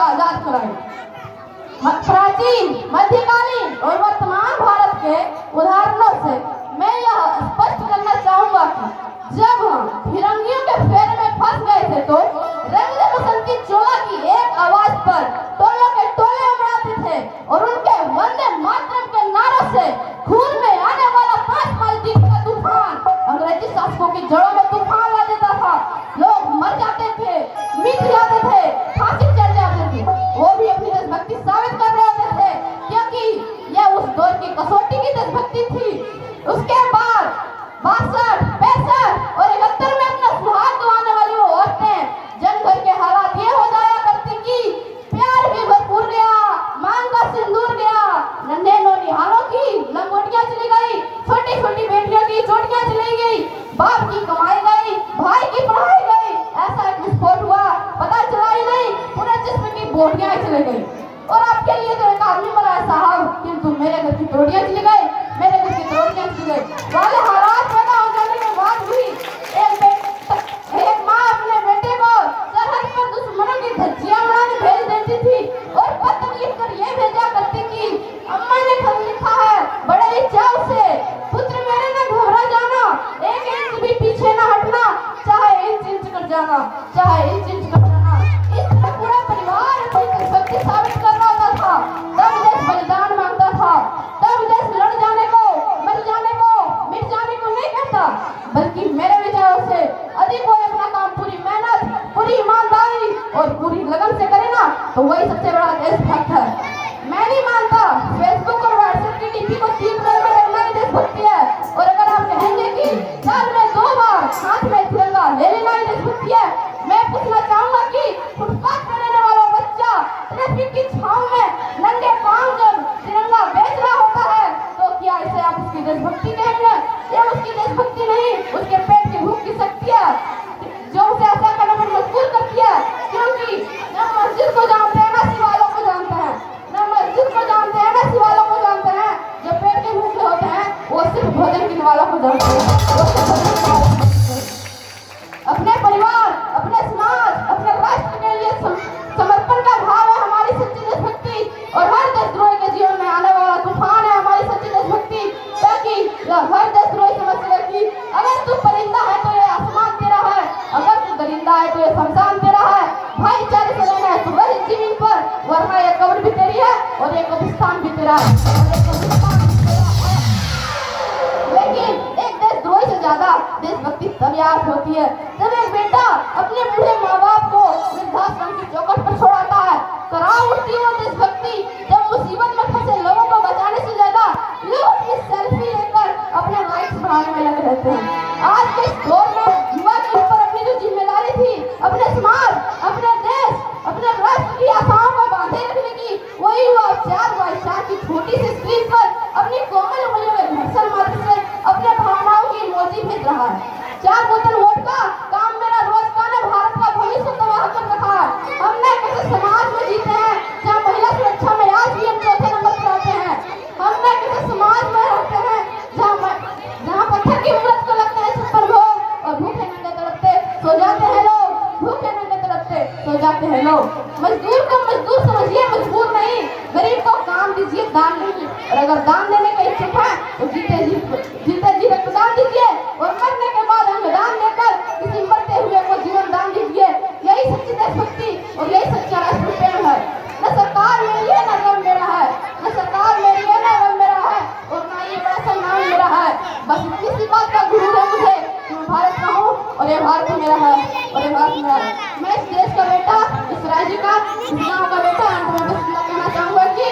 आजाद कराई। प्राचीन, मध्यकालीन और वर्तमान भारत के उदाहरणों से मैं यह स्पष्ट करना चाहूंगा कि जब हम फिरंगियों के फेर में फंस गए थे तो रंग दे बसंती चोला की एक आवाज पर टोलों के टोले उमड़ाते थे और उनके वंदे मातरम के नारों से खून में आने वाला 5 माइल का तूफान अंग्रेजी शासकों की जड़ों में तूफान ला देता था। लोग मर जाते थे, मिट जाते थे, फांसी चढ़ जाते थे, वो भी अपनी देशभक्ति साबित कर रहे होते थे, क्योंकि यह उस दौर की कसौटी की देशभक्ति थी। उसके बाद 62, 65 और 71 में अपना सुहाग गंवाने वाली वो औरतें जंग भर के हालात ये हो जाया करती कि प्यार भी भरपूर गया, मांग का सिंदूर गया, नन्हे नौनिहालों की लंगोटियां चली गई, छोटी छोटी बेटियों की चोटियां चली गई, बाप की कमाई गई, भाई की पढ़ाई गई। ऐसा एक विस्फोट हुआ, पता चला ही नहीं, पूरे जिस्म की बोटियां चली गई। और आपके लिए तो एक आदमी मरा है साहब, किंतु मेरे घर की तोड़ियां चली गई, मेरे घर की तोड़ियां चली गई। वाले हालात पैदा हो जाने के बाद भी एक माँ अपने बेटे को सरहद पर दुश्मनों की धज्जियां उड़ाने भेज देती थी और पत्र लिखकर ये भेजा करती कि अम्मा ने खत लिखा है बड़े ही चाव से, पुत्र मेरे ने घबरा जाना, 1 इंच भी पीछे न हटना, चाहे इंच कर जाना, चाहे इंच कर जाना। इस तरह पूरा परिवार अपनी देशभक्ति साबित कर रहा होता था। तब देश बलिदान मांगता था, तब देश लड़ जाने को, मर जाने को, मिट जाने को नहीं कहता, बल्कि मेरे विचारों से अधिक वो अपना काम पूरी मेहनत, पूरी ईमानदारी और पूरी लगन से करे ना, तो वही सबसे बड़ा देशभक्त है। मैं नहीं मानता फेसबुक और व्हाट्सएप की डीपी को 3 कलर में रखना ही देशभक्ति है। और अगर आप कहेंगे कि साल में 2 बार हाथ में तिरंगा ले लेना ही देशभक्ति है, मैं पूछना चाहूंगा कि फुटपाथ पर रहने वाला बच्चा ट्रैफिक की छांव में नंगे पांव जब तिरंगा बेच रहा होता है, तो क्या इसे आप उसकी देशभक्ति कहेंगे? यह उसकी देशभक्ति नहीं, उसके पेट की भूख की शक्ति है जो उसे ऐसा करने पर मजबूर करती है। क्योंकि न मस्जिद को जानते हैं, न शिवालों को जानते हैं, न मस्जिद को जानते हैं, न शिवालों को जानते हैं। जो पेट के भूखे होते हैं वो सिर्फ भोजन गिनने वालों को जानते हैं। अपने परिवार, अपने समाज, अपने राष्ट्र के लिए समर्पण का भाव है हमारी सच्ची देशभक्ति। और हर देशद्रोही के जीवन में आने वाला तूफान है हमारी सच्ची देशभक्ति। ताकि हर देशद्रोही समझ सके कि अगर तू परिंदा है तो ये आसमान तेरा है, अगर तू दरिंदा है तो ये शमशान तेरा है। भाईचारे से रहना है तो वही जमीन पर, वरना ये कब्र भी तेरी है और ये कब्रिस्तान भी तेरा है। लेकिन एक देशद्रोही से ज्यादा देशभक्ति तब याद होती है जब एक बेटा अपने बूढ़े माँ बाप को वृद्धाश्रम की चौखट पर छोड़ाता है। कराह उठती है देशभक्ति जब मुसीबत में फंसे लोगों को बचाने से ज्यादा लोग अपनी सेल्फी लेकर अपने राइट्स बढ़ाने में लगे रहते हैं। आज के इस दौर में युवा के ऊपर अपनी जो जिम्मेदारी थी अपने समाज, अपने देश, अपने राष्ट्र की आशाओं को बांधे रखने की, वही युवा 4x4 की छोटी सी स्क्रीन पर अपनी कोमल उंगलियों में घर्षण मात्र से अपने भावनाओं की इमोजी भेज रहा है। 4 बोतल वोडका काम मेरा रोज का ने भारत का भविष्य तबाह कर रखा है। हमने कैसे समाज में जीते हैं जहाँ महिला सुरक्षा में आज भी हम 4थे नंबर पर आते हैं। हमने कैसे समाज में रहते हैं जहाँ पत्थर की उम्रत को लगते हैं छप्पर भोग और भूखे नंगे तड़पते सो जाते हैं लोग, भूखे नंगे तड़पते सो जाते हैं लोग। मजदूर को मजदूर समझिए, मजबूर नहीं। गरीब को काम दीजिए, दान नहीं। और अगर दान देने का इच्छुक है तो जीते जी रक्तदान दीजिए और मरने के बाद अंगदान देकर किसी मरते हुए को जीवन दान दीजिए। यही सच्ची देशभक्ति और यही सच्चा राष्ट्र प्रेम है। न सरकार मेरी है न रंग मेरा है, न सरकार मेरी है न रंग मेरा है और ना ये बड़ा सा नाम मेरा है। बस इतनी सी बात का गुरूर है मुझे कि मैं भारत का हूँ और ये भारत मेरा है और ये भारत मेरा है। मैं इस देश का बेटा, इस राज्य का, इस गाँव का बेटा। अंत में बस इतना कहना चाहूँगा कि